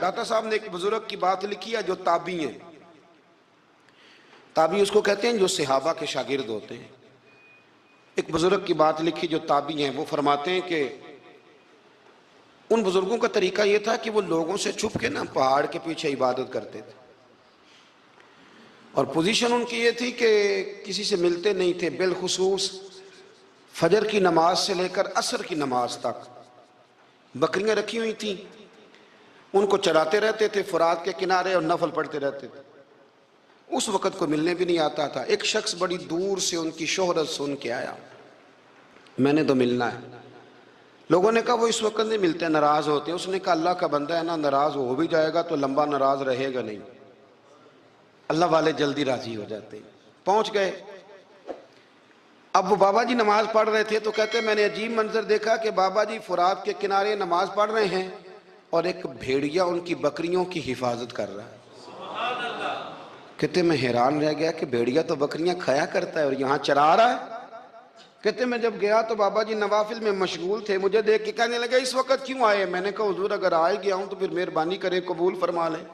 داتا صاحب نے ایک بزرگ کی بات لکھی ہے جو تابعی ہیں. تابعی اس کو کہتے ہیں جو صحابہ کے شاگرد ہوتے ہیں. ایک بزرگ کی بات لکھی جو تابعی ہیں، وہ فرماتے ہیں کہ ان بزرگوں کا طریقہ یہ تھا کہ وہ لوگوں سے چھپ کے پہاڑ کے پیچھے عبادت کرتے تھے، اور پوزیشن ان کی یہ تھی کہ کسی سے ملتے نہیں تھے، بالخصوص فجر کی نماز سے لے کر عصر کی نماز تک بکریاں رکھی ہوئی تھیں، ان کو چراتے رہتے تھے فرات کے کنارے اور نفل پڑھتے رہتے تھے. اس وقت کو ملنے بھی نہیں آتا تھا. ایک شخص بڑی دور سے ان کی شہرت سن کے آیا، میں نے تو ملنا ہے. لوگوں نے کہا وہ اس وقت نہیں ملتے، ناراض ہوتے ہیں. اس نے کہا اللہ کا بندہ ہے نا، ناراض ہو بھی جائے گا تو لمبا ناراض رہے گا نہیں، اللہ والے جلدی راضی ہو جاتے ہیں. پہنچ گئے. اب وہ بابا جی نماز پڑھ رہے تھے تو کہتے میں نے عجیب منظر دیکھا کہ بابا جی فرات کے کنارے نماز پڑھ رہے ہیں اور ایک بھیڑیا ان کی بکریوں کی حفاظت کر رہا ہے. کہتے میں حیران رہ گیا کہ بھیڑیا تو بکریاں کھایا کرتا ہے اور یہاں چرا رہا ہے. کہتے میں جب گیا تو بابا جی نوافل میں مشغول تھے، مجھے دیکھ کے کہنے لگے اس وقت کیوں آئے؟ میں نے کہا حضور اگر آئے گیا ہوں تو پھر مہربانی کریں قبول فرما لیں.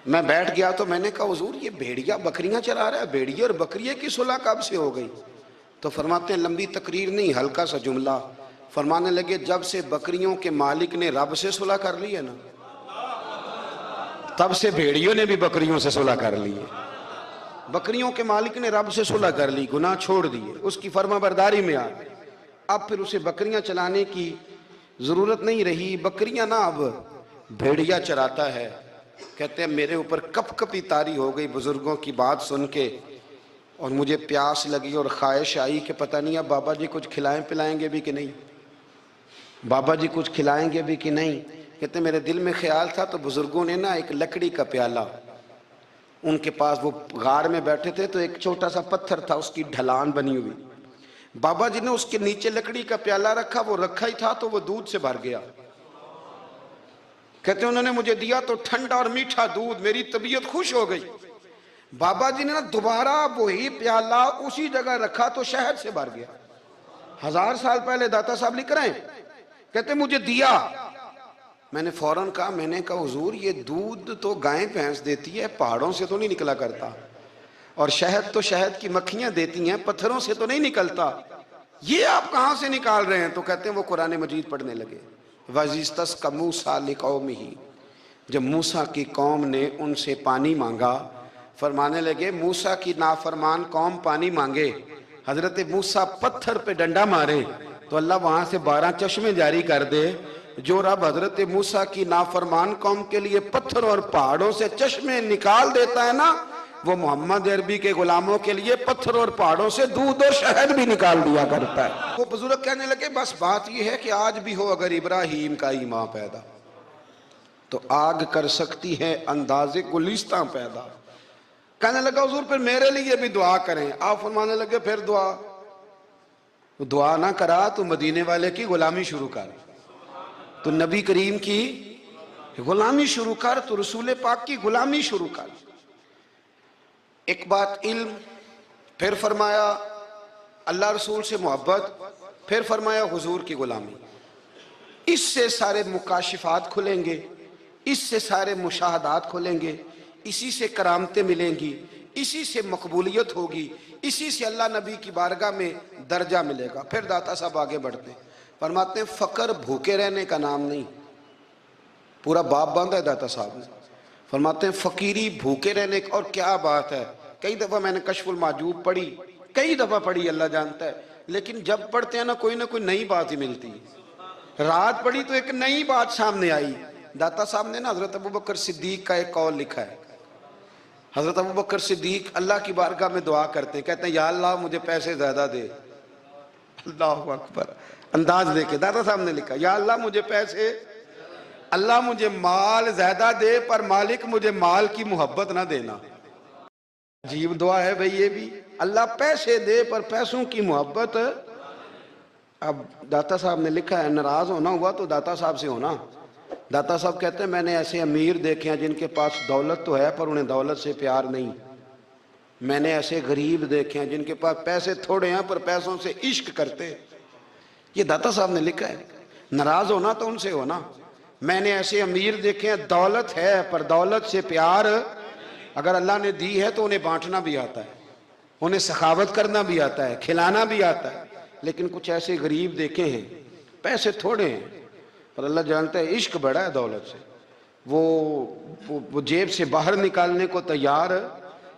میں بیٹھ گیا تو میں نے کہا حضور یہ بھیڑیا بکریاں چرا رہا ہے، بھیڑیا اور بکریے کی صلح کب سے ہو گئی؟ تو فرماتے ہیں لمبی تقریر نہیں، ہلکا سا جملہ. فرمانے لگے جب سے بکریوں کے مالک نے رب سے صلح کر لی ہے نا، تب سے بھیڑیوں نے بھی بکریوں سے صلح کر لی ہے. بکریوں کے مالک نے رب سے صلح کر لی، گناہ چھوڑ دیے، اس کی فرما برداری میں آ گئے. اب پھر اسے بکریاں چلانے کی ضرورت نہیں رہی. بکریاں نہ اب بھیڑیا چراتا ہے. کہتے ہیں میرے اوپر کپ کپی طاری ہو گئی بزرگوں کی بات سن کے، اور مجھے پیاس لگی اور خواہش آئی کہ پتہ نہیں اب بابا جی کچھ کھلائیں پلائیں گے بھی کہ نہیں، بابا جی کچھ کھلائیں گے بھی کہ نہیں. کہتے ہیں میرے دل میں خیال تھا تو بزرگوں نے ایک لکڑی کا پیالہ، ان کے پاس وہ غار میں بیٹھے تھے تو ایک چھوٹا سا پتھر تھا، اس کی ڈھلان بنی ہوئی. بابا جی نے اس کے نیچے لکڑی کا پیالہ رکھا، وہ رکھا ہی تھا تو وہ دودھ سے بھر گیا. کہتے ہیں انہوں نے مجھے دیا تو ٹھنڈا اور میٹھا دودھ، میری طبیعت خوش ہو گئی. بابا جی نے دوبارہ وہی پیالہ اسی جگہ رکھا تو شہد سے بھر گیا. 1000 سال پہلے داتا صاحب لکھ رہے ہیں. کہتے مجھے دیا، میں نے فوراً کہا، میں نے کہا حضور یہ دودھ تو گائیں بھینس دیتی ہے، پہاڑوں سے تو نہیں نکلا کرتا، اور شہد تو شہد کی مکھیاں دیتی ہیں، پتھروں سے تو نہیں نکلتا، یہ آپ کہاں سے نکال رہے ہیں؟ تو کہتے ہیں وہ قرآن مجید پڑھنے لگے. وَإِذِ اسْتَسْقَى مُوسَىٰ لِقَوْمِهِ، جب موسیٰ کی قوم نے ان سے پانی مانگا، فرمانے لگے موسیٰ کی نافرمان قوم پانی مانگے، حضرت موسیٰ پتھر پہ ڈنڈا مارے تو اللہ وہاں سے 12 چشمے جاری کر دے. جو رب حضرت موسیٰ کی نافرمان قوم کے لیے پتھر اور پہاڑوں سے چشمے نکال دیتا ہے نا، وہ محمد عربی کے غلاموں کے لیے پتھر اور پہاڑوں سے دودھ اور شہد بھی نکال دیا کرتا ہے. وہ بزرگ کہنے لگے بس بات یہ ہے کہ آج بھی ہو اگر ابراہیم کا ایمان پیدا تو آگ کر سکتی ہے انداز گلستاں پیدا. کہنے لگا حضور پھر میرے لیے بھی دعا کریں. آپ فرمانے لگے پھر دعا نہ کرا تو مدینے والے کی غلامی شروع کر، تو نبی کریم کی غلامی شروع کر، تو رسول پاک کی غلامی شروع کر. ایک بات علم، پھر فرمایا اللہ رسول سے محبت، پھر فرمایا حضور کی غلامی. اس سے سارے مکاشفات کھلیں گے، اس سے سارے مشاہدات کھلیں گے، اسی سے کرامتیں ملیں گی، اسی سے مقبولیت ہوگی، اسی سے اللہ نبی کی بارگاہ میں درجہ ملے گا. پھر داتا صاحب آگے بڑھتے فرماتے ہیں فقر بھوکے رہنے کا نام نہیں. پورا باب باندھا ہے داتا صاحب نے. فرماتے ہیں فقیری بھوکے رہنے کا، اور کیا بات ہے. کئی دفعہ میں نے کشف المحجوب پڑھی، کئی دفعہ پڑھی، اللہ جانتا ہے، لیکن جب پڑھتے ہیں نا کوئی نئی بات ہی ملتی. رات پڑھی تو ایک نئی بات سامنے آئی. داتا صاحب نے حضرت ابوبکر صدیق کا ایک قول لکھا ہے. حضرت ابوبکر صدیق اللہ کی بارگاہ میں دعا کرتے ہیں، کہتے ہیں یا اللہ مجھے پیسے زیادہ دے. اللہ اکبر، انداز دیکھے. داتا صاحب نے لکھا یا اللہ مجھے پیسے، اللہ مجھے مال زیادہ دے پر مالک مجھے مال کی محبت نہ دینا. عجیب دعا ہے بھئی یہ بھی. اللہ پیسے دے پر پیسوں کی محبت. اب داتا صاحب نے لکھا ہے ناراض ہونا ہوا تو داتا صاحب سے ہونا. داتا صاحب کہتے ہیں میں نے ایسے امیر دیکھے ہیں جن کے پاس دولت تو ہے پر انہیں دولت سے پیار نہیں. میں نے ایسے غریب دیکھے ہیں جن کے پاس پیسے تھوڑے ہیں پر پیسوں سے عشق کرتے. یہ داتا صاحب نے لکھا ہے. ناراض ہونا تو ان سے ہونا. میں نے ایسے امیر دیکھے ہیں دولت ہے پر دولت سے پیار اگر اللہ نے دی ہے تو انہیں بانٹنا بھی آتا ہے، انہیں سخاوت کرنا بھی آتا ہے، کھلانا بھی آتا ہے. لیکن کچھ ایسے غریب دیکھے ہیں پیسے تھوڑے ہیں پر اللہ جانتا ہے عشق بڑا ہے دولت سے، وہ جیب سے باہر نکالنے کو تیار.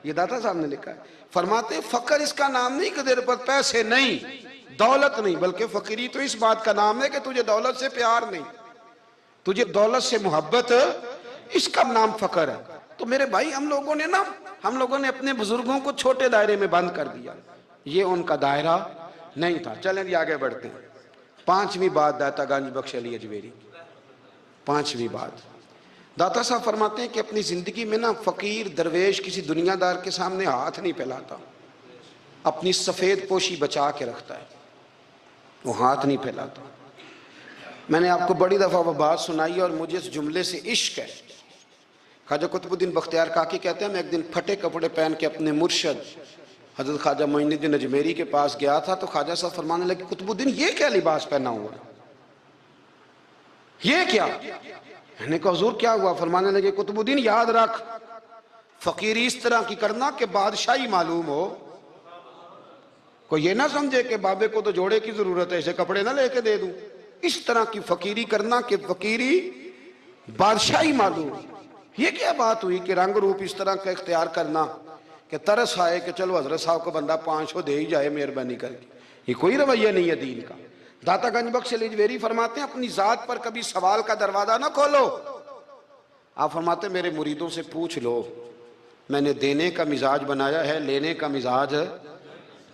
یہ داتا صاحب نے لکھا ہے، فرماتے فقر اس کا نام نہیں کہ تیرے پر پیسے نہیں، دولت نہیں، بلکہ فقیری تو اس بات کا نام ہے کہ تجھے دولت سے پیار نہیں، تجھے دولت سے محبت، اس کا نام فقر ہے. تو میرے بھائی ہم لوگوں نے اپنے بزرگوں کو چھوٹے دائرے میں بند کر دیا، یہ ان کا دائرہ نہیں تھا. چلیں جی آگے بڑھتے ہیں. 5ویں بات داتا گنج بخش علی اجمیری. 5ویں بات داتا صاحب فرماتے ہیں کہ اپنی زندگی میں فقیر درویش کسی دنیا دار کے سامنے ہاتھ نہیں پھیلاتا، اپنی سفید پوشی بچا کے رکھتا ہے، وہ ہاتھ نہیں پھیلاتا. میں نے آپ کو بڑی دفعہ وہ بات سنائی اور مجھے اس جملے سے عشق ہے. خواجہ قطب الدین بختیار کاکی کہتے ہیں میں ایک دن پھٹے کپڑے پہن کے اپنے مرشد حضرت خواجہ معین الدین اجمیری کے پاس گیا تھا تو خواجہ صاحب فرمانے لگے قطب الدین یہ کیا لباس پہنا ہوا ہے، یہ کیا؟ میں نے کہا حضور کیا ہوا؟ فرمانے لگے قطب الدین یاد رکھ فقیری اس طرح کی کرنا کہ بادشاہی معلوم ہو، کوئی یہ نہ سمجھے کہ بابے کو تو جوڑے کی ضرورت ہے اسے کپڑے نہ لے کے دے دوں. اس طرح کی فقیری کرنا کہ فقیری بادشاہی معلوم ہو. یہ کیا بات ہوئی کہ رنگ روپ اس طرح کا اختیار کرنا کہ ترس آئے کہ چلو حضرت صاحب کو بندہ 500 دے ہی جائے مہربانی کر کے. یہ کوئی رویہ نہیں ہے دین کا. داتا گنج بخش علی اجمیری فرماتے ہیں اپنی ذات پر کبھی سوال کا دروازہ نہ کھولو. آپ فرماتے ہیں میرے مریدوں سے پوچھ لو میں نے دینے کا مزاج بنایا ہے، لینے کا مزاج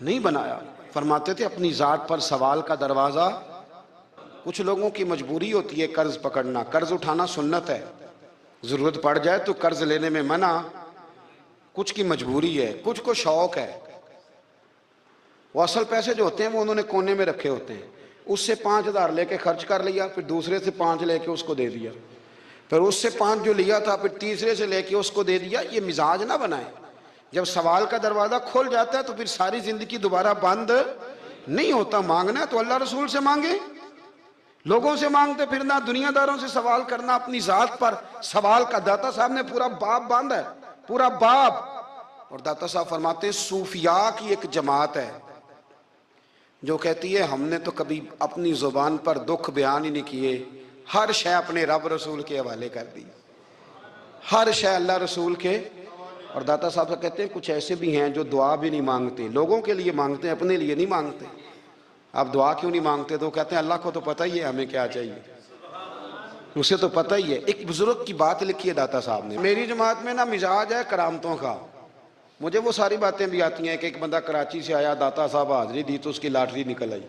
نہیں بنایا. فرماتے تھے اپنی ذات پر سوال کا دروازہ. کچھ لوگوں کی مجبوری ہوتی ہے قرض پکڑنا، قرض اٹھانا سنت ہے، ضرورت پڑ جائے تو قرض لینے میں منع. کچھ کی مجبوری ہے، کچھ کو شوق ہے. وہ اصل پیسے جو ہوتے ہیں وہ انہوں نے کونے میں رکھے ہوتے ہیں، اس سے 5,000 لے کے خرچ کر لیا، پھر دوسرے سے 5 لے کے اس کو دے دیا، پھر اس سے 5 جو لیا تھا پھر تیسرے سے لے کے اس کو دے دیا. یہ مزاج نہ بنائے. جب سوال کا دروازہ کھل جاتا ہے تو پھر ساری زندگی دوبارہ بند نہیں ہوتا. مانگنا ہے تو اللہ رسول سے مانگے، لوگوں سے مانگتے پھرنا، دنیا داروں سے سوال کرنا. اپنی ذات پر سوال کا داتا صاحب نے پورا باب باندھا ہے، پورا باب. اور داتا صاحب فرماتے ہیں صوفیاء کی ایک جماعت ہے جو کہتی ہے ہم نے تو کبھی اپنی زبان پر دکھ بیان ہی نہیں کیے، ہر شے اپنے رب رسول کے حوالے کر دی، ہر شے اللہ رسول کے. اور داتا صاحب سے کہتے ہیں کچھ ایسے بھی ہیں جو دعا بھی نہیں مانگتے، لوگوں کے لیے مانگتے ہیں، اپنے لیے نہیں مانگتے. آپ دعا کیوں نہیں مانگتے؟ تو کہتے ہیں اللہ کو تو پتہ ہی ہے ہمیں کیا چاہیے، اسے تو پتہ ہی ہے. ایک بزرگ کی بات لکھی ہے داتا صاحب نے، میری جماعت میں مزاج ہے کرامتوں کا. مجھے وہ ساری باتیں بھی آتی ہیں کہ ایک بندہ کراچی سے آیا، داتا صاحب حاضری دی تو اس کی لاٹری نکل آئی.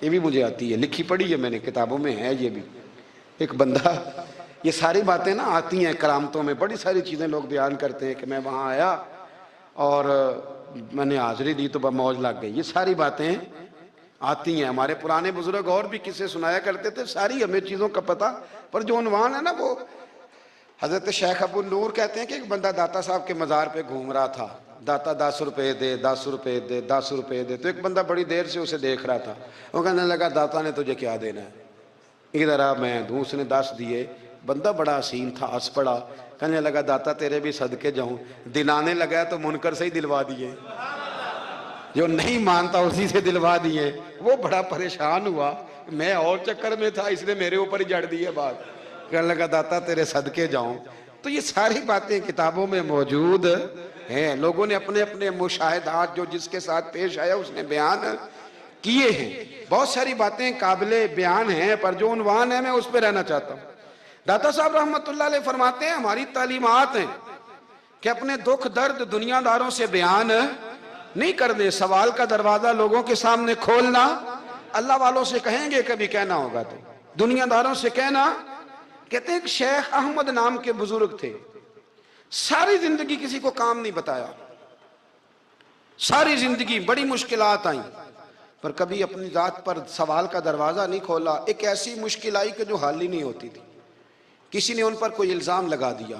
یہ بھی مجھے آتی ہے، لکھی پڑھی ہے میں نے، کتابوں میں ہے یہ بھی. ایک بندہ، یہ ساری باتیں آتی ہیں کرامتوں میں، بڑی ساری چیزیں لوگ بیان کرتے ہیں کہ میں وہاں آیا اور میں نے حاضری دی تو موج لگ گئی. یہ ساری باتیں آتی ہیں. ہمارے پرانے بزرگ اور بھی قصے سنایا کرتے تھے، ساری ہمیں چیزوں کا پتہ، پر جو عنوان ہے وہ حضرت شیخ ابو نور کہتے ہیں کہ ایک بندہ داتا صاحب کے مزار پہ گھوم رہا تھا. داتا 10 روپے دے، 10 روپے دے، 10 روپے دے. تو ایک بندہ بڑی دیر سے اسے دیکھ رہا تھا. وہ کہنے لگا داتا نے تجھے کیا دینا ہے، ادھر آ میں دوں. اس نے 10 دیے. بندہ بڑا حسین تھا، ہنس پڑا، کہنے لگا داتا تیرے بھی صدقے جاؤں. دلانے لگا تو منکر سے ہی دلوا دیے، جو نہیں مانتا اسی سے دلوا دیے. وہ بڑا پریشان ہوا، میں اور چکر میں تھا، اس نے میرے اوپر ہی جڑ دی ہے بات. کہنے لگا داتا تیرے صدقے جاؤں. تو یہ ساری باتیں کتابوں میں موجود ہیں، لوگوں نے اپنے اپنے مشاہدات جو جس کے ساتھ پیش آیا اس نے بیان کیے ہیں. بہت ساری باتیں قابل بیان ہیں، پر جو عنوان ہے میں اس پہ رہنا چاہتا ہوں. داتا صاحب رحمت اللہ علیہ فرماتے ہیں ہماری تعلیمات ہیں کہ اپنے دکھ درد دنیا داروں سے بیان نہیں کرنے، سوال کا دروازہ لوگوں کے سامنے کھولنا. اللہ والوں سے کہیں گے کبھی کہنا ہوگا تو دنیا داروں سے کہنا. کہتے ہیں کہ شیخ احمد نام کے بزرگ تھے، ساری زندگی کسی کو کام نہیں بتایا، ساری زندگی بڑی مشکلات آئیں پر کبھی اپنی ذات پر سوال کا دروازہ نہیں کھولا. ایک ایسی مشکل آئی کہ جو حل ہی نہیں ہوتی تھی. کسی نے ان پر کوئی الزام لگا دیا.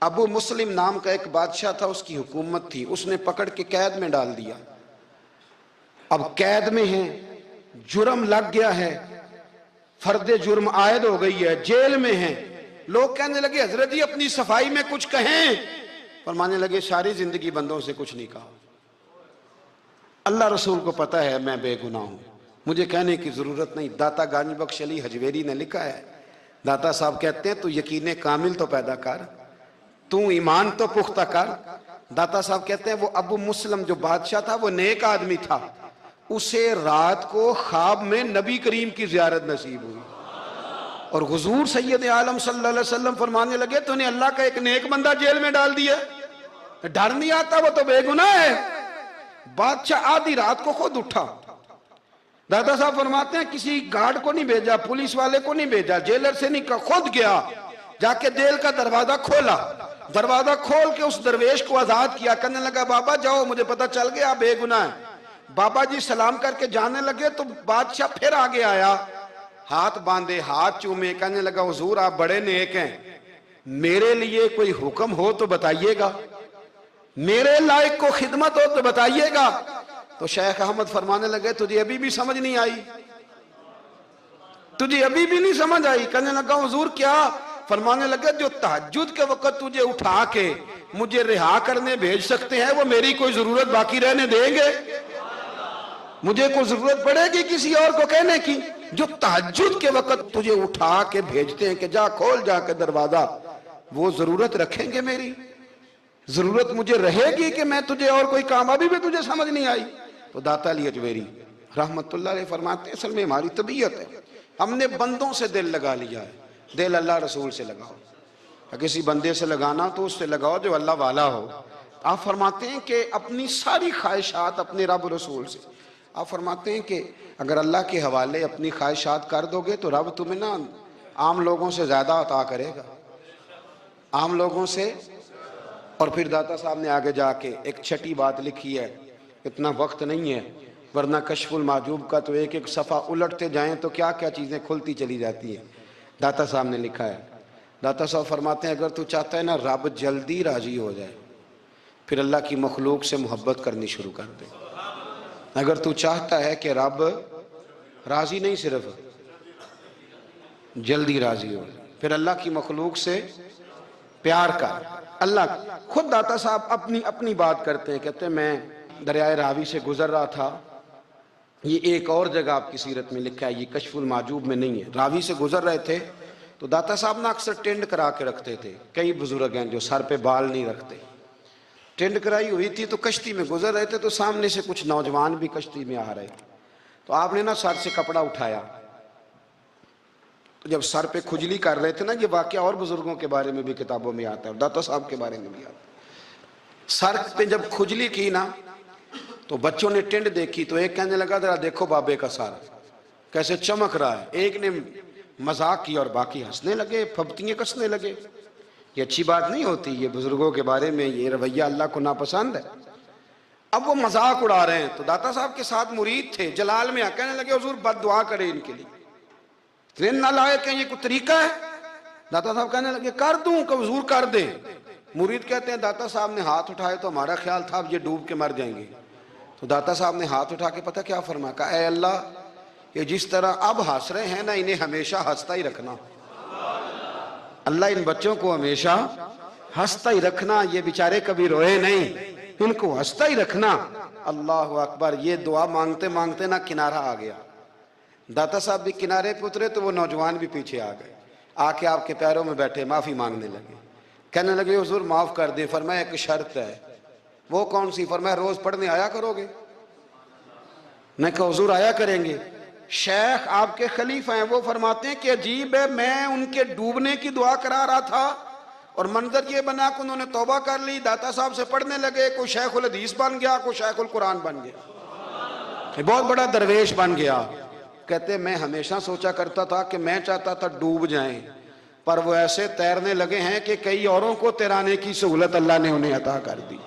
ابو مسلم نام کا ایک بادشاہ تھا، اس کی حکومت تھی، اس نے پکڑ کے قید میں ڈال دیا. اب قید میں ہیں، جرم لگ گیا ہے، فرد جرم عائد ہو گئی ہے، جیل میں ہیں. لوگ کہنے لگے حضرت جی اپنی صفائی میں کچھ کہیں. فرمانے لگے ساری زندگی بندوں سے کچھ نہیں کہا. اللہ رسول کو پتا ہے میں بے گناہ ہوں، مجھے کہنے کی ضرورت نہیں. داتا گنج بخش علی حجویری نے لکھا ہے، داتا صاحب کہتے ہیں تو یقین کامل تو پیدا کر، تو ایمان تو پختہ کر. داتا صاحب کہتے ہیں وہ ابو مسلم جو بادشاہ تھا وہ نیک آدمی تھا، اسے رات کو خواب میں نبی کریم کی زیارت نصیب ہوئی اور حضور سید عالم صلی اللہ علیہ وسلم فرمانے لگے تو نے اللہ کا ایک نیک بندہ جیل میں ڈال دیا. ڈر نہیں آتا، وہ تو بے گناہ ہے. بادشاہ آدھی رات کو خود اٹھا. دادا صاحب فرماتے ہیں کسی گارڈ کو نہیں بھیجا، پولیس والے کو نہیں بھیجا، جیلر سے نہیں کہا، خود گیا، جا کے جیل کا دروازہ کھولا. دروازہ کھول کے اس درویش کو آزاد کیا. کہنے لگا بابا جاؤ، مجھے پتا چل گیا آپ بے گناہ ہیں. بابا جی سلام کر کے جانے لگے تو بادشاہ پھر آگے آیا، ہاتھ باندھے، ہاتھ چومے. کہنے لگا حضور آپ بڑے نیک ہیں، میرے لیے کوئی حکم ہو تو بتائیے گا، میرے لائق کو خدمت ہو تو بتائیے گا. تو شیخ احمد فرمانے لگے تجھے ابھی بھی سمجھ نہیں آئی، تجھے ابھی بھی نہیں سمجھ آئی. کہنے لگا حضور کیا؟ فرمانے لگے جو تہجد کے وقت تجھے اٹھا کے مجھے رہا کرنے بھیج سکتے ہیں وہ میری کوئی ضرورت باقی رہنے دیں گے؟ مجھے کوئی ضرورت پڑے گی کسی اور کو کہنے کی؟ جو تہجد کے وقت تجھے اٹھا کے بھیجتے ہیں کہ جا کھول جا کے دروازہ، وہ ضرورت رکھیں گے میری؟ ضرورت مجھے رہے گی کہ میں تجھے اور کوئی کام؟ ابھی بھی تجھے سمجھ نہیں آئی؟ تو داتا علی حجویری رحمت اللہ علیہ فرماتے ہیں اصل میں ہماری طبیعت ہے، ہم نے بندوں سے دل لگا لیا ہے. دل اللہ رسول سے لگاؤ، کسی بندے سے لگانا تو اس سے لگاؤ جو اللہ والا ہو. آپ فرماتے ہیں کہ اپنی ساری خواہشات اپنے رب رسول سے، آپ فرماتے ہیں کہ اگر اللہ کے حوالے اپنی خواہشات کر دو گے تو رب تمہیں نا عام لوگوں سے زیادہ عطا کرے گا، عام لوگوں سے. اور پھر داتا صاحب نے آگے جا کے ایک چھٹی بات لکھی ہے، اتنا وقت نہیں ہے ورنہ کشف المحجوب کا تو ایک ایک صفحہ الٹتے جائیں تو کیا کیا چیزیں کھلتی چلی جاتی ہیں. داتا صاحب نے لکھا ہے، داتا صاحب فرماتے ہیں اگر تو چاہتا ہے نا رب جلدی راضی ہو جائے پھر اللہ کی مخلوق سے محبت کرنی شروع کر دے. اگر تو چاہتا ہے کہ رب راضی نہیں صرف جلدی راضی ہو پھر اللہ کی مخلوق سے پیار کر. اللہ خود داتا صاحب اپنی بات کرتے ہیں، کہتے ہیں میں دریائے راوی سے گزر رہا تھا، یہ ایک اور جگہ آپ کی سیرت میں لکھا ہے، یہ کشف المحجوب میں نہیں ہے. راوی سے گزر رہے تھے تو داتا صاحب نے اکثر ٹینڈ کرا کے رکھتے تھے. کئی بزرگ ہیں جو سر پہ بال نہیں رکھتے، ٹینڈ کرائی ہوئی تھی تو کشتی میں گزر رہے تھے تو سامنے سے کچھ نوجوان بھی کشتی میں آ رہے تھے. تو آپ نے نا سر سے کپڑا اٹھایا، تو جب سر پہ کھجلی کر رہے تھے نا، یہ واقعہ اور بزرگوں کے بارے میں بھی کتابوں میں آتا ہے اور داتا صاحب کے بارے میں بھی آتا ہے. سر پہ جب کھجلی کی نا تو بچوں نے ٹینڈ دیکھی تو ایک کہنے لگا ذرا دیکھو بابے کا سر کیسے چمک رہا ہے. ایک نے مذاق کیا اور باقی ہنسنے لگے، پھپتیاں کسنے لگے. یہ اچھی بات نہیں ہوتی، یہ بزرگوں کے بارے میں یہ رویہ اللہ کو ناپسند ہے. اب وہ مذاق اڑا رہے ہیں تو داتا صاحب کے ساتھ مرید تھے جلال میں کہنے لگے حضور بد دعا کرے ان کے لیے، اتنے نالائق ہیں، یہ کوئی طریقہ ہے؟ داتا صاحب کہنے لگے کر دوں کہ حضور کر دے. مرید کہتے ہیں داتا صاحب نے ہاتھ اٹھائے تو ہمارا خیال تھا اب یہ ڈوب کے مر جائیں گے. تو داتا صاحب نے ہاتھ اٹھا کے پتہ کیا فرمایا؟ کہا اے اللہ یہ جس طرح اب ہنس رہے ہیں نا انہیں ہمیشہ ہنستا ہی رکھنا. اللہ ان بچوں کو ہمیشہ ہنستا ہی رکھنا، یہ بیچارے کبھی روئے نہیں، ان کو ہنستا ہی رکھنا. اللہ اکبر. یہ دعا مانگتے مانگتے نا کنارہ آ گیا. داتا صاحب بھی کنارے پہ اترے تو وہ نوجوان بھی پیچھے آ گئے، آ کے آپ کے پیروں میں بیٹھے معافی مانگنے لگے. کہنے لگے حضور معاف کر دیں. فرمایا ایک شرط ہے. وہ کون سی؟ فرمایا روز پڑھنے آیا کرو گے؟ میں کہا حضور آیا کریں گے. شیخ آپ کے خلیفہ ہیں، وہ فرماتے ہیں کہ عجیب ہے میں ان کے ڈوبنے کی دعا کرا رہا تھا اور منظر یہ بنا کہ انہوں نے توبہ کر لی، داتا صاحب سے پڑھنے لگے، کوئی شیخ الحدیث بن گیا، کوئی شیخ القرآن بن گیا، بہت بڑا درویش بن گیا. کہتے میں ہمیشہ سوچا کرتا تھا کہ میں چاہتا تھا ڈوب جائیں، پر وہ ایسے تیرنے لگے ہیں کہ کئی اوروں کو تیرانے کی سہولت اللہ نے انہیں عطا کر دی،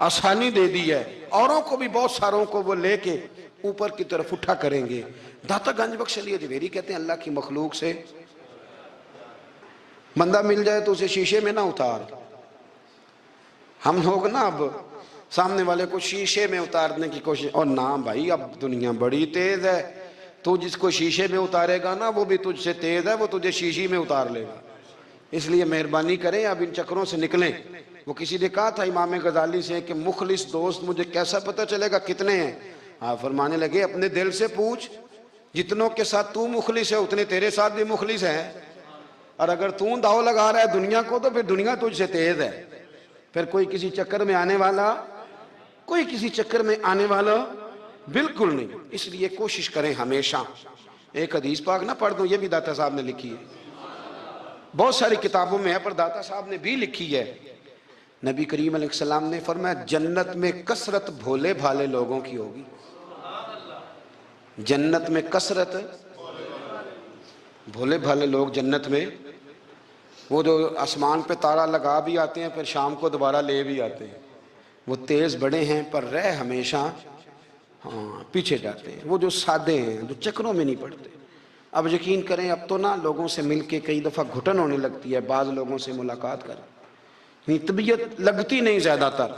آسانی دے دی ہے. اوروں کو بھی بہت ساروں کو وہ لے کے اوپر کی طرف اٹھا کریں گے. داتا گنج بخش علی حجویری کہتے ہیں اللہ کی مخلوق سے بندہ مل جائے تو اسے شیشے میں نہ اتار. ہم لوگ نا اب سامنے والے کو شیشے میں اتارنے کی کوشش، اور نہ بھائی اب دنیا بڑی تیز ہے، تو جس کو شیشے میں اتارے گا نا وہ بھی تجھ سے تیز ہے، وہ تجھے شیشی میں اتار لے گا. اس لیے مہربانی کریں اب ان چکروں سے نکلیں. وہ کسی نے کہا تھا امام غزالی سے کہ مخلص دوست مجھے کیسا پتہ چلے گا کتنے ہیں؟ فرمانے لگے اپنے دل سے پوچھ، جتنوں کے ساتھ تو مخلص ہے اتنے تیرے ساتھ بھی مخلص ہیں. اور اگر تو داؤ لگا رہا ہے دنیا کو تو پھر دنیا تجھ سے تیز ہے. پھر کوئی کسی چکر میں آنے والا بالکل نہیں. اس لیے کوشش کریں ہمیشہ. ایک حدیث پاک نہ پڑھ دوں، یہ بھی داتا صاحب نے لکھی ہے، بہت ساری کتابوں میں ہے پر داتا صاحب نے بھی لکھی ہے. نبی کریم علیہ السلام نے فرمایا جنت میں کثرت بھولے بھالے لوگوں کی ہوگی. جنت میں کثرت بھولے بھالے لوگ جنت میں، وہ جو آسمان پہ تارا لگا بھی آتے ہیں پھر شام کو دوبارہ لے بھی آتے ہیں. وہ تیز بڑے ہیں پر رہ ہمیشہ پیچھے جاتے ہیں. وہ جو سادے ہیں جو چکروں میں نہیں پڑتے. اب یقین کریں اب تو نا لوگوں سے مل کے کئی دفعہ گھٹن ہونے لگتی ہے. بعض لوگوں سے ملاقات کر طبیعت لگتی نہیں زیادہ تر،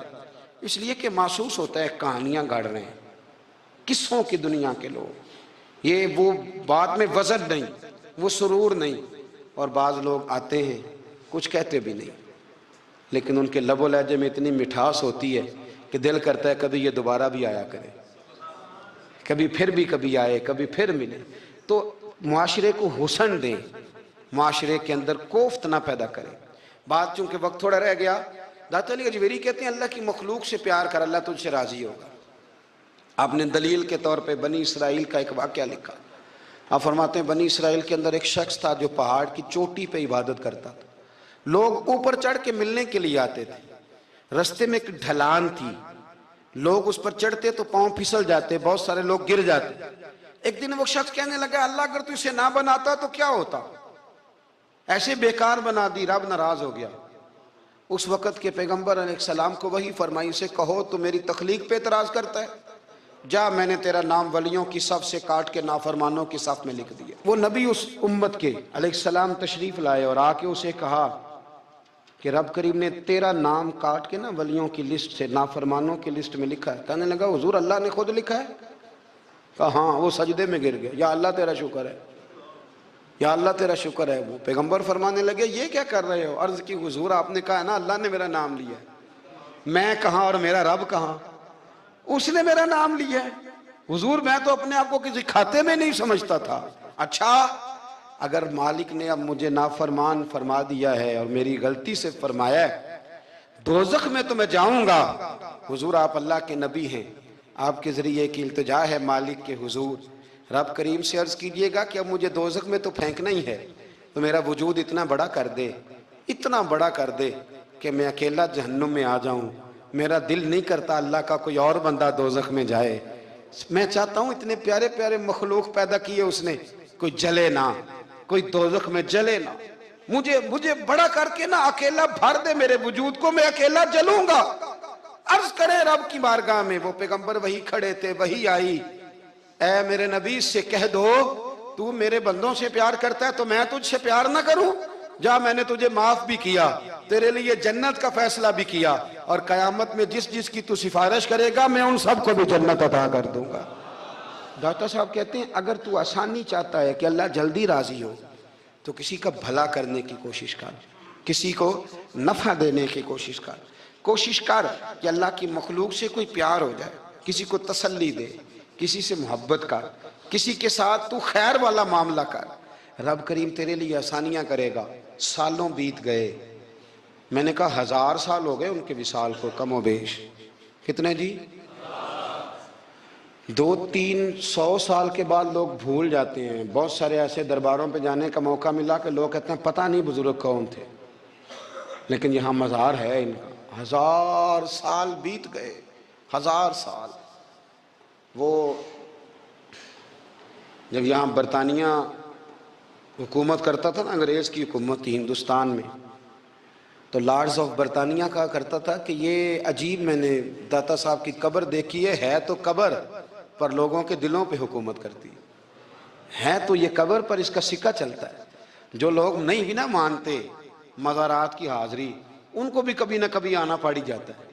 اس لیے کہ محسوس ہوتا ہے کہانیاں گاڑ رہے ہیں، قصوں کی دنیا کے لوگ. یہ وہ بات میں وزن نہیں، وہ سرور نہیں. اور بعض لوگ آتے ہیں کچھ کہتے بھی نہیں، لیکن ان کے لب و لہجے میں اتنی مٹھاس ہوتی ہے کہ دل کرتا ہے کبھی یہ دوبارہ بھی آیا کرے، کبھی آئے، کبھی پھر ملے. تو معاشرے کو حسن دیں، معاشرے کے اندر کوفت نہ پیدا کریں. بات چونکہ وقت تھوڑا رہ گیا، داتا علی اجویری کہتے ہیں اللہ کی مخلوق سے پیار کر، اللہ تجھ سے راضی ہوگا. آپ نے دلیل کے طور پہ بنی اسرائیل کا ایک واقعہ لکھا. آپ فرماتے ہیں بنی اسرائیل کے اندر ایک شخص تھا جو پہاڑ کی چوٹی پہ عبادت کرتا تھا. لوگ اوپر چڑھ کے ملنے کے لیے آتے تھے. رستے میں ایک ڈھلان تھی، لوگ اس پر چڑھتے تو پاؤں پھسل جاتے، بہت سارے لوگ گر جاتے. ایک دن وہ شخص کہنے لگا اللہ اگر تو اسے نہ بناتا تو کیا ہوتا، ایسے بیکار بنا دی. رب ناراض ہو گیا. اس وقت کے پیغمبر علیہ السلام کو وحی فرمائی اسے کہو تو میری تخلیق پہ اعتراض کرتا ہے، جا میں نے تیرا نام ولیوں کی صف سے کاٹ کے نافرمانوں کی صف میں لکھ دیا. وہ نبی اس امت کے علیہ السلام تشریف لائے اور آ کے اسے کہا کہ رب کریم نے تیرا نام کاٹ کے نا ولیوں کی لسٹ سے نافرمانوں کی لسٹ میں لکھا ہے. کہنے لگا حضور اللہ نے خود لکھا ہے؟ کہا ہاں. وہ سجدے میں گر گیا، یا اللہ تیرا شکر ہے، یا اللہ تیرا شکر ہے. وہ پیغمبر فرمانے لگے یہ کیا کر رہے ہو؟ عرض کی حضور آپ نے کہا ہے نا اللہ نے میرا نام لیا ہے، میں کہاں اور میرا رب کہاں؟ اس نے میرا نام لیا ہے. حضور میں تو اپنے آپ کو کسی کھاتے میں نہیں سمجھتا تھا. اچھا اگر مالک نے اب مجھے نافرمان فرما دیا ہے اور میری غلطی سے فرمایا ہے دوزخ میں تو میں جاؤں گا. حضور آپ اللہ کے نبی ہیں، آپ کے ذریعے کی التجا ہے مالک کے حضور، رب کریم سے عرض کیجئے گا کہ اب مجھے دوزخ میں تو پھینکنا ہی ہے تو میرا وجود اتنا بڑا کر دے، اتنا بڑا کر دے کہ میں اکیلا جہنم میں آ جاؤں. میرا دل نہیں کرتا اللہ کا کوئی اور بندہ دوزخ میں جائے. میں چاہتا ہوں اتنے پیارے پیارے مخلوق پیدا کیے اس نے، کوئی جلے نہ، کوئی دوزخ میں جلے نہ. مجھے بڑا کر کے نا اکیلا بھر دے میرے وجود کو، میں اکیلا جلوں گا. عرض کرے رب کی بارگاہ میں. وہ پیغمبر وہی کھڑے تھے، وہی آئی. اے میرے نبی سے کہہ دو تو میرے بندوں سے پیار کرتا ہے تو میں تجھ سے پیار نہ کروں؟ جا میں نے تجھے معاف بھی کیا، تیرے لیے جنت کا فیصلہ بھی کیا، اور قیامت میں جس کی تو سفارش کرے گا میں ان سب کو بھی جنت عطا کر دوں گا. داتا صاحب کہتے ہیں اگر تو آسانی چاہتا ہے کہ اللہ جلدی راضی ہو تو کسی کا بھلا کرنے کی کوشش کر، کسی کو نفع دینے کی کوشش کر. کوشش کر کہ اللہ کی مخلوق سے کوئی پیار ہو جائے، کسی کو تسلی دے، کسی سے محبت کر، کسی کے ساتھ تو خیر والا معاملہ کر. رب کریم تیرے لیے آسانیاں کرے گا. سالوں بیت گئے، میں نے کہا 1000 سال ہو گئے ان کے وصال کو کم و بیش. کتنے جی؟ 200-300 سال کے بعد لوگ بھول جاتے ہیں. بہت سارے ایسے درباروں پہ جانے کا موقع ملا کہ لوگ کہتے ہیں پتہ نہیں بزرگ کون تھے، لیکن یہاں مزار ہے ان کا. 1000 سال بیت گئے، 1000 سال. وہ جب یہاں برطانیہ حکومت کرتا تھا نا، انگریز کی حکومت تھی ہندوستان میں، تو لارڈز آف برطانیہ کہا کرتا تھا کہ یہ عجیب، میں نے داتا صاحب کی قبر دیکھی ہے تو قبر پر لوگوں کے دلوں پہ حکومت کرتی ہے تو یہ قبر پر اس کا سکہ چلتا ہے. جو لوگ نہیں بھی نہ مانتے مزارات کی حاضری، ان کو بھی کبھی نہ کبھی آنا پڑ جاتا ہے.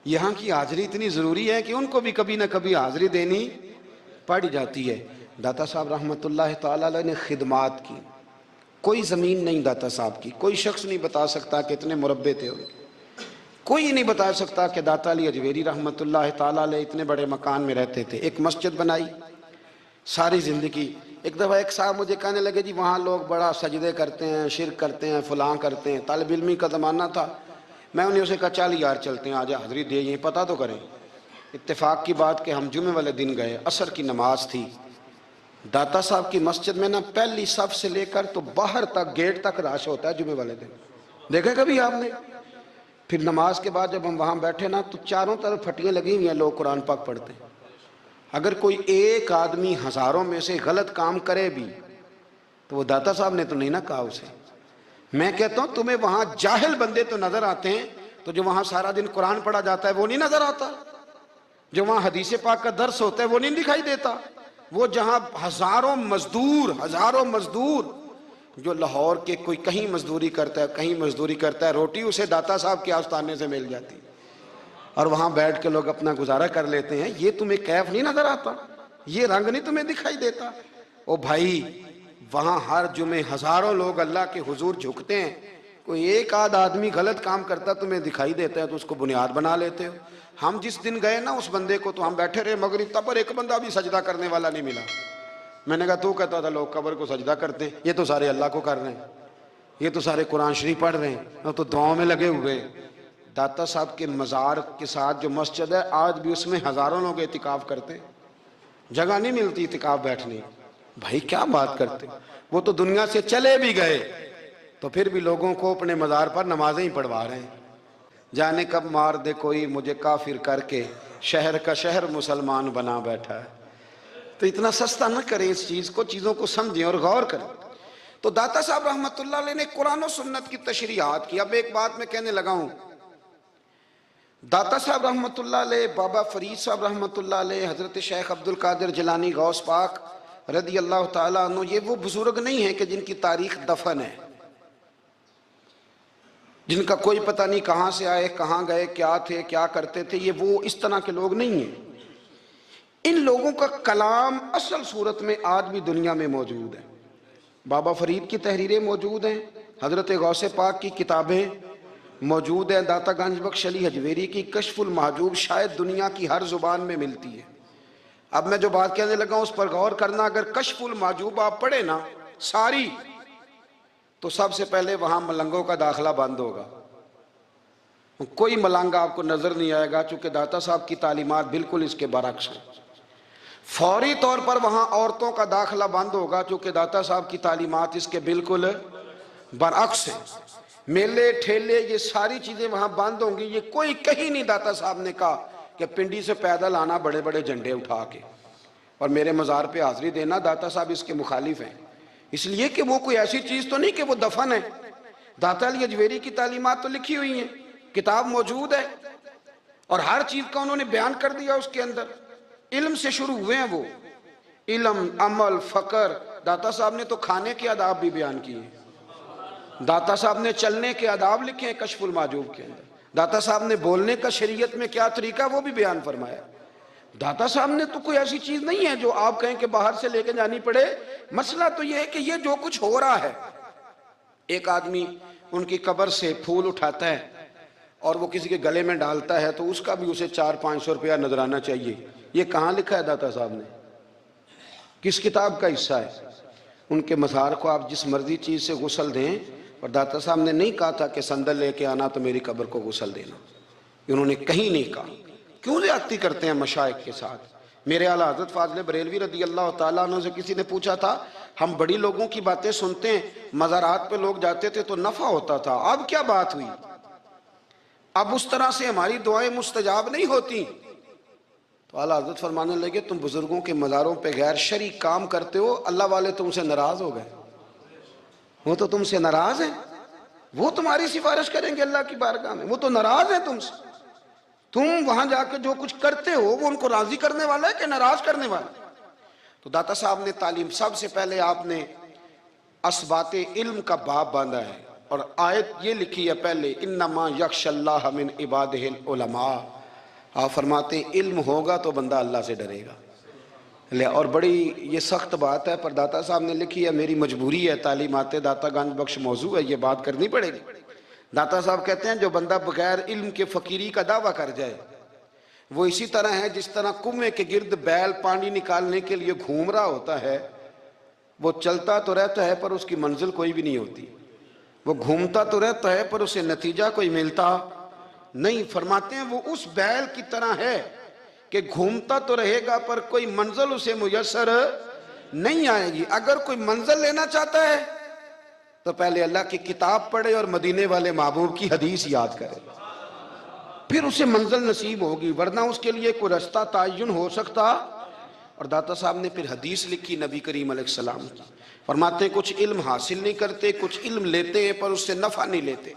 یہاں کی حاضری اتنی ضروری ہے کہ ان کو بھی کبھی نہ کبھی حاضری دینی پڑ جاتی ہے. داتا صاحب رحمۃ اللہ تعالیٰ علیہ نے خدمات کی، کوئی زمین نہیں داتا صاحب کی، کوئی شخص نہیں بتا سکتا کہ اتنے مربع تھے، کوئی نہیں بتا سکتا کہ داتا علی اجویری رحمۃ اللہ تعالیٰ علیہ اتنے بڑے مکان میں رہتے تھے۔ ایک مسجد بنائی ساری زندگی۔ ایک دفعہ ایک صاحب مجھے کہنے لگے جی وہاں لوگ بڑا سجدے کرتے ہیں، شرک کرتے ہیں، فلاں کرتے ہیں، طالب علمی کا زمانہ تھا۔ میں انہیں اسے کہا چل یار چلتے ہیں، آج حاضری دے، یہ پتہ تو کریں۔ اتفاق کی بات کہ ہم جمعے والے دن گئے، عصر کی نماز تھی، داتا صاحب کی مسجد میں نا پہلی صف سے لے کر تو باہر تک گیٹ تک رش ہوتا ہے جمعے والے دن، دیکھیں کبھی آپ نے؟ پھر نماز کے بعد جب ہم وہاں بیٹھے نا تو چاروں طرف پھٹیاں لگی ہوئی ہیں، لوگ قرآن پاک پڑھتے ہیں۔ اگر کوئی ایک آدمی ہزاروں میں سے غلط کام کرے بھی تو وہ داتا صاحب نے تو نہیں نہ کہا اسے۔ میں کہتا ہوں تمہیں وہاں جاہل بندے تو نظر آتے ہیں، تو جو وہاں سارا دن قرآن پڑھا جاتا ہے وہ نہیں نظر آتا؟ جو وہاں حدیث پاک کا درس ہوتا ہے وہ نہیں دکھائی دیتا؟ وہ جہاں ہزاروں مزدور جو لاہور کے کوئی کہیں مزدوری کرتا ہے، کہیں مزدوری کرتا ہے، روٹی اسے داتا صاحب کے آستانے سے مل جاتی اور وہاں بیٹھ کے لوگ اپنا گزارا کر لیتے ہیں، یہ تمہیں کیف نہیں نظر آتا؟ یہ رنگ نہیں تمہیں دکھائی دیتا؟ او بھائی وہاں ہر جمعے ہزاروں لوگ اللہ کے حضور جھکتے ہیں، کوئی ایک آدھ آدمی غلط کام کرتا تمہیں دکھائی دیتا ہے تو اس کو بنیاد بنا لیتے ہو۔ ہم جس دن گئے نا اس بندے کو تو ہم بیٹھے رہے مغرب تب پر ایک بندہ بھی سجدہ کرنے والا نہیں ملا۔ میں نے کہا تو کہتا تھا لوگ قبر کو سجدہ کرتے ہیں، یہ تو سارے اللہ کو کر رہے ہیں، یہ تو سارے قرآن شریف پڑھ رہے ہیں، تو دعاؤں میں لگے ہوئے۔ داتا صاحب کے مزار کے ساتھ جو مسجد ہے آج بھی اس میں ہزاروں لوگ اعتکاف کرتے، جگہ نہیں ملتی اعتکاف بیٹھنے۔ بھائی کیا بات کرتے؟ وہ تو دنیا سے چلے بھی گئے تو پھر بھی لوگوں کو اپنے مزار پر نمازیں ہی پڑھوا رہے ہیں۔ جانے کب مار دے کوئی مجھے کافر کر کے، شہر کا شہر مسلمان بنا بیٹھا ہے۔ تو اتنا سستا نہ کریں اس چیز کو، چیزوں کو سمجھیں اور غور کریں۔ تو داتا صاحب رحمۃ اللہ علیہ نے قرآن و سنت کی تشریحات کی۔ اب ایک بات میں کہنے لگا ہوں، داتا صاحب رحمۃ اللہ علیہ، بابا فرید صاحب رحمۃ اللہ علیہ، حضرت شیخ عبد القادر جیلانی غوث پاک رضی اللہ تعالیٰ عنہ، یہ وہ بزرگ نہیں ہیں کہ جن کی تاریخ دفن ہے، جن کا کوئی پتہ نہیں کہاں سے آئے، کہاں گئے، کیا تھے، کیا کرتے تھے، یہ وہ اس طرح کے لوگ نہیں ہیں۔ ان لوگوں کا کلام اصل صورت میں آج بھی دنیا میں موجود ہے۔ بابا فرید کی تحریریں موجود ہیں، حضرت غوث پاک کی کتابیں موجود ہیں، داتا گنج بخش علی حجویری کی کشف المحجوب شاید دنیا کی ہر زبان میں ملتی ہے۔ اب میں جو بات کہنے لگا ہوں اس پر غور کرنا، اگر کشف المحجوب آپ پڑھے نا ساری، تو سب سے پہلے وہاں ملنگوں کا داخلہ بند ہوگا، کوئی ملنگ آپ کو نظر نہیں آئے گا، چونکہ داتا صاحب کی تعلیمات بالکل اس کے برعکس ہیں۔ فوری طور پر وہاں عورتوں کا داخلہ بند ہوگا، چونکہ داتا صاحب کی تعلیمات اس کے بالکل برعکس ہیں۔ میلے ٹھیلے یہ ساری چیزیں وہاں بند ہوں گی۔ یہ کوئی کہیں نہیں داتا صاحب نے کہا کہ پنڈی سے پیدل آنا بڑے بڑے جھنڈے اٹھا کے اور میرے مزار پہ حاضری دینا، داتا صاحب اس کے مخالف ہیں، اس لیے کہ وہ کوئی ایسی چیز تو نہیں کہ وہ دفن ہے۔ داتا علی اجویری کی تعلیمات تو لکھی ہوئی ہیں، کتاب موجود ہے اور ہر چیز کا انہوں نے بیان کر دیا اس کے اندر۔ علم سے شروع ہوئے ہیں وہ، علم، عمل، فقر۔ داتا صاحب نے تو کھانے کے آداب بھی بیان کیے ہیں، داتا صاحب نے چلنے کے آداب لکھے ہیں کشف المحجوب کے اندر، داتا صاحب نے بولنے کا شریعت میں کیا طریقہ وہ بھی بیان فرمایا۔ داتا صاحب نے تو کوئی ایسی چیز نہیں ہے جو آپ کہیں کہ باہر سے لے کے جانی پڑے۔ مسئلہ تو یہ ہے کہ یہ جو کچھ ہو رہا ہے، ایک آدمی ان کی قبر سے پھول اٹھاتا ہے اور وہ کسی کے گلے میں ڈالتا ہے تو اس کا بھی اسے 400-500 روپیہ نذرانہ چاہیے۔ یہ کہاں لکھا ہے داتا صاحب نے؟ کس کتاب کا حصہ ہے؟ ان کے مزار کو آپ جس مرضی چیز سے غسل دیں، اور داتا صاحب نے نہیں کہا تھا کہ سندل لے کے آنا تو میری قبر کو غسل دینا، انہوں نے کہیں نہیں کہا۔ کیوں زیادتی کرتے ہیں مشائخ کے ساتھ؟ میرے اعلیٰ حضرت فاضل بریلوی رضی اللہ تعالیٰ عنہ سے کسی نے پوچھا تھا، ہم بڑی لوگوں کی باتیں سنتے ہیں، مزارات پہ لوگ جاتے تھے تو نفع ہوتا تھا، اب کیا بات ہوئی؟ اب اس طرح سے ہماری دعائیں مستجاب نہیں ہوتی۔ تو اعلیٰ حضرت فرمانے لگے، تم بزرگوں کے مزاروں پہ غیر شرعی کام کرتے ہو، اللہ والے تم سے ناراض ہو گئے، وہ تو تم سے ناراض ہیں، وہ تمہاری سفارش کریں گے اللہ کی بارگاہ میں، وہ تو ناراض ہیں تم سے۔ تم وہاں جا کے جو کچھ کرتے ہو وہ ان کو راضی کرنے والا ہے کہ ناراض کرنے والا ہے؟ تو داتا صاحب نے تعلیم، سب سے پہلے آپ نے اسبات علم کا باب باندھا ہے اور آیت یہ لکھی ہے پہلے، انما یخشی اللہ من عبادہ العلماء۔ آپ فرماتے ہیں علم ہوگا تو بندہ اللہ سے ڈرے گا، لے اور بڑی یہ سخت بات ہے، پر داتا صاحب نے لکھی ہے، میری مجبوری ہے، تعلیمات داتا گنج بخش موضوع ہے، یہ بات کرنی پڑے گی۔ داتا صاحب کہتے ہیں جو بندہ بغیر علم کے فقیری کا دعویٰ کر جائے وہ اسی طرح ہے جس طرح کنویں کے گرد بیل پانی نکالنے کے لیے گھوم رہا ہوتا ہے، وہ چلتا تو رہتا ہے پر اس کی منزل کوئی بھی نہیں ہوتی، وہ گھومتا تو رہتا ہے پر اسے نتیجہ کوئی ملتا نہیں۔ فرماتے ہیں وہ اس بیل کی طرح ہے کہ گھومتا تو رہے گا پر کوئی منزل اسے میسر نہیں آئے گی۔ اگر کوئی منزل لینا چاہتا ہے تو پہلے اللہ کی کتاب پڑھے اور مدینے والے محبوب کی حدیث یاد کرے، پھر اسے منزل نصیب ہوگی، ورنہ اس کے لیے کوئی رستہ تعین ہو سکتا۔ اور داتا صاحب نے پھر حدیث لکھی نبی کریم علیہ السلام کی، فرماتے ہیں کچھ علم حاصل نہیں کرتے، کچھ علم لیتے ہیں پر اس سے نفع نہیں لیتے،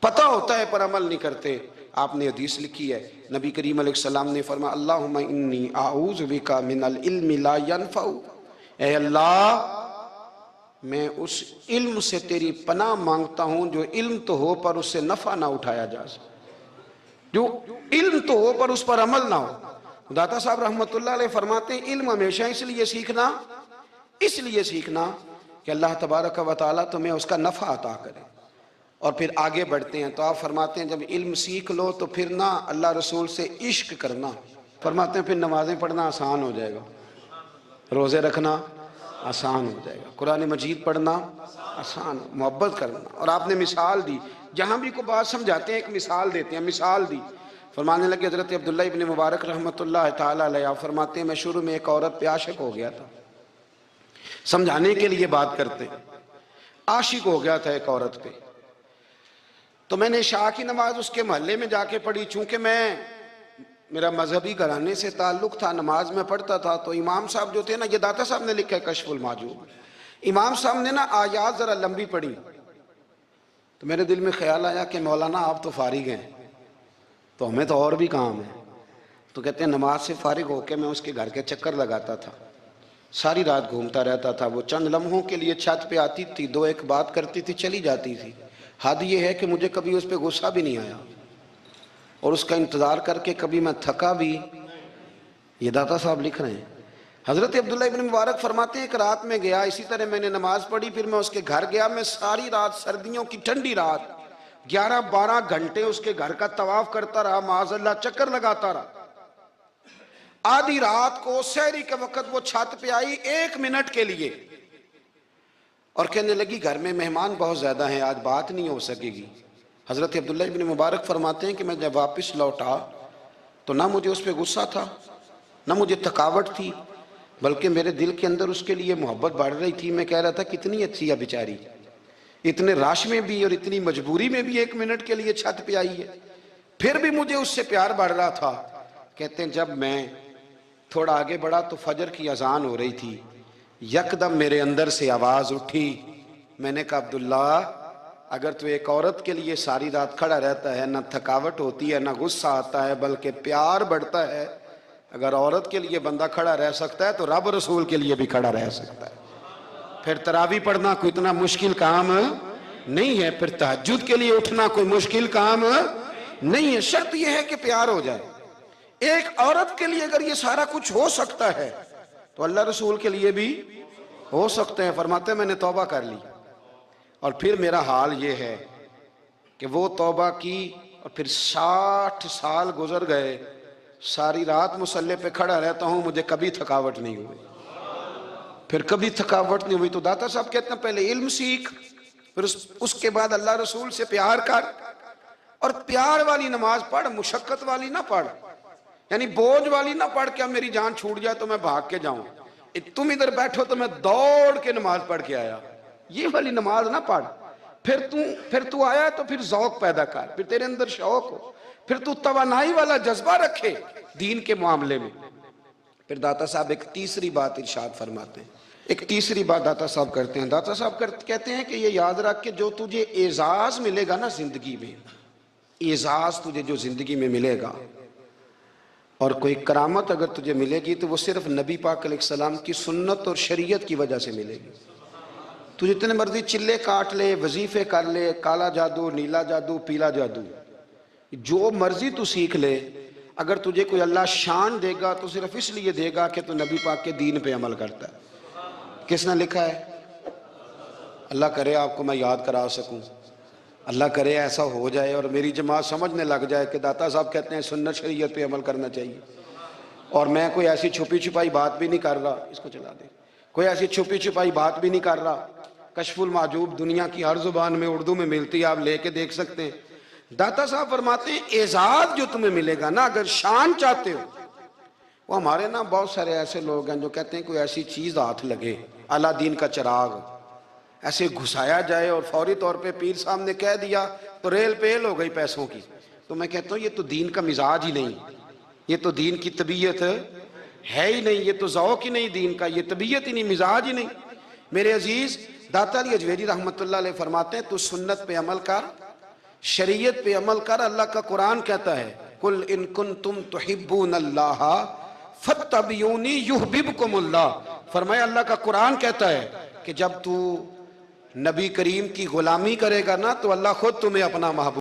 پتہ ہوتا ہے پر عمل نہیں کرتے۔ آپ نے حدیث لکھی ہے، نبی کریم علیہ السلام نے فرمایا اللہم انی اعوذ بک من العلم لا ینفع، اے اللہ میں اس علم سے تیری پناہ مانگتا ہوں جو علم تو ہو پر اس سے نفع نہ اٹھایا جا سکے، جو علم تو ہو پر اس پر عمل نہ ہو۔ داتا صاحب رحمت اللہ علیہ فرماتے ہیں علم ہمیشہ اس لیے سیکھنا کہ اللہ تبارک و تعالیٰ تمہیں اس کا نفع عطا کرے۔ اور پھر آگے بڑھتے ہیں تو آپ فرماتے ہیں جب علم سیکھ لو تو پھر نہ اللہ رسول سے عشق کرنا، فرماتے ہیں پھر نمازیں پڑھنا آسان ہو جائے گا، روزے رکھنا آسان ہو جائے گا، قرآن مجید پڑھنا آسان، محبت کرنا۔ اور آپ نے مثال دی، جہاں بھی کوئی بات سمجھاتے ہیں ایک مثال دیتے ہیں، مثال دی، فرمانے لگے حضرت عبداللہ ابن مبارک رحمت اللہ تعالیٰ علیہ فرماتے ہیں میں شروع میں ایک عورت پہ عاشق ہو گیا تھا، سمجھانے کے لیے بات کرتے، عاشق ہو گیا تھا ایک عورت پہ، تو میں نے عشاء کی نماز اس کے محلے میں جا کے پڑھی، چونکہ میرا مذہبی گھرانے سے تعلق تھا، نماز میں پڑھتا تھا، تو امام صاحب جو تھے نا، یہ داتا صاحب نے لکھا ہے کشف المحجوب، امام صاحب نے نا آیات ذرا لمبی پڑھی، تو میرے دل میں خیال آیا کہ مولانا آپ تو فارغ ہیں تو ہمیں تو اور بھی کام ہے، تو کہتے ہیں نماز سے فارغ ہو کے میں اس کے گھر کے چکر لگاتا تھا، ساری رات گھومتا رہتا تھا، وہ چند لمحوں کے لیے چھت پہ آتی تھی، دو ایک بات کرتی تھی، چلی جاتی تھی، حد یہ ہے کہ مجھے کبھی اس پہ غصہ بھی نہیں آیا، اور اس کا انتظار کر کے کبھی میں تھکا بھی۔ یہ داتا صاحب لکھ رہے ہیں، حضرت عبداللہ ابن مبارک فرماتے ہیں ایک رات میں گیا، اسی طرح میں نے نماز پڑھی، پھر میں اس کے گھر گیا، میں ساری رات، سردیوں کی ٹھنڈی رات 11-12 گھنٹے اس کے گھر کا طواف کرتا رہا، معاذ اللہ چکر لگاتا رہا۔ آدھی رات کو سحری کے وقت وہ چھت پہ آئی 1 منٹ کے لیے اور کہنے لگی گھر میں مہمان بہت زیادہ ہیں، آج بات نہیں ہو سکے گی۔ حضرت عبداللہ ابن مبارک فرماتے ہیں کہ میں جب واپس لوٹا تو نہ مجھے اس پہ غصہ تھا، نہ مجھے تھکاوٹ تھی، بلکہ میرے دل کے اندر اس کے لیے محبت بڑھ رہی تھی۔ میں کہہ رہا تھا کتنی اچھی ہے بیچاری، اتنے راش میں بھی اور اتنی مجبوری میں بھی 1 منٹ کے لیے چھت پہ آئی ہے، پھر بھی مجھے اس سے پیار بڑھ رہا تھا۔ کہتے ہیں جب میں تھوڑا آگے بڑھا تو فجر کی اذان ہو رہی تھی، یکدم میرے اندر سے آواز اٹھی، میں نے کہا عبداللہ اگر تو ایک عورت کے لیے ساری رات کھڑا رہتا ہے، نہ تھکاوٹ ہوتی ہے، نہ غصہ آتا ہے، بلکہ پیار بڑھتا ہے، اگر عورت کے لیے بندہ کھڑا رہ سکتا ہے تو رب رسول کے لیے بھی کھڑا رہ سکتا ہے۔ پھر تراویح پڑھنا کوئی اتنا مشکل کام نہیں ہے، پھر تہجد کے لیے اٹھنا کوئی مشکل کام نہیں ہے، شرط یہ ہے کہ پیار ہو جائے۔ ایک عورت کے لیے اگر یہ سارا کچھ ہو سکتا ہے تو اللہ رسول کے لیے بھی ہو سکتے ہیں۔ فرماتے ہیں میں نے توبہ کر لی، اور پھر میرا حال یہ ہے کہ وہ توبہ کی اور پھر 60 سال گزر گئے، ساری رات مصلی پہ کھڑا رہتا ہوں، مجھے کبھی تھکاوٹ نہیں ہوئی، پھر کبھی تھکاوٹ نہیں ہوئی۔ تو داتا صاحب کہتے ہیں پہلے علم سیکھ، پھر اس کے بعد اللہ رسول سے پیار کر، اور پیار والی نماز پڑھ، مشقت والی نہ پڑھ، یعنی بوجھ والی نہ پڑھ کہ اب میری جان چھوٹ جائے تو میں بھاگ کے جاؤں، تم ادھر بیٹھو تو میں دوڑ کے نماز پڑھ کے آیا، یہ والی نماز نہ پڑھ۔ پھر تو آیا تو پھر ذوق پیدا کر، پھر تیرے اندر شوق ہو، پھر تو توانائی والا جذبہ رکھے دین کے معاملے میں۔ پھر داتا صاحب ایک تیسری بات ارشاد فرماتے ہیں، ایک تیسری بات داتا صاحب کرتے ہیں، داتا صاحب کہتے ہیں کہ یہ یاد رکھ کہ جو تجھے اعزاز ملے گا نا زندگی میں، اعزاز تجھے جو زندگی میں ملے گا اور کوئی کرامت اگر تجھے ملے گی تو وہ صرف نبی پاک علیہ السلام کی سنت اور شریعت کی وجہ سے ملے گی۔ تو جتنے مرضی چلے کاٹ لے، وظیفے کر لے، کالا جادو، نیلا جادو، پیلا جادو، جو مرضی تو سیکھ لے، اگر تجھے کوئی اللہ شان دے گا تو صرف اس لیے دے گا کہ تو نبی پاک کے دین پہ عمل کرتا ہے۔ کس نے لکھا ہے؟ اللہ کرے آپ کو میں یاد کرا سکوں، اللہ کرے ایسا ہو جائے اور میری جماعت سمجھنے لگ جائے کہ داتا صاحب کہتے ہیں سنت شریعت پہ عمل کرنا چاہیے، اور میں کوئی ایسی چھپی چھپائی بات بھی نہیں کر رہا، اس کو چلا دیں، کوئی ایسی چھپی چھپائی بات بھی نہیں کر رہا۔ کشف المعجوب دنیا کی ہر زبان میں اردو میں ملتی ہے، آپ لے کے دیکھ سکتے ہیں۔ داتا صاحب فرماتے ہیں اعزاز جو تمہیں ملے گا نا، اگر شان چاہتے ہو، وہ ہمارے نا بہت سارے ایسے لوگ ہیں جو کہتے ہیں کوئی ایسی چیز ہاتھ لگے، اعلیٰ دین کا چراغ ایسے گھسایا جائے اور فوری طور پہ پیر صاحب نے کہہ دیا تو ریل پیل ہو گئی پیسوں کی، تو میں کہتا ہوں یہ تو دین کا مزاج ہی نہیں، یہ تو دین کی طبیعت ہے ہی نہیں، یہ تو ذوق ہی نہیں دین کا، یہ طبیعت ہی نہیں، مزاج ہی نہیں۔ میرے عزیز داتا علی اجویری رحمۃ اللہ علیہ فرماتے ہیں تو سنت پہ عمل کر، شریعت پہ عمل کر۔ اللہ کا قرآن کہتا ہے قُلْ إِن كُنْتُمْ تُحِبُّونَ اللَّهَ فَاتَّبِعُونِي يُحْبِبْكُمُ اللَّهُ۔ فرمایا اللہ کا قرآن کہتا ہے کہ جب تو نبی کریم کی غلامی کرے گا نا تو اللہ خود تمہیں اپنا محبوب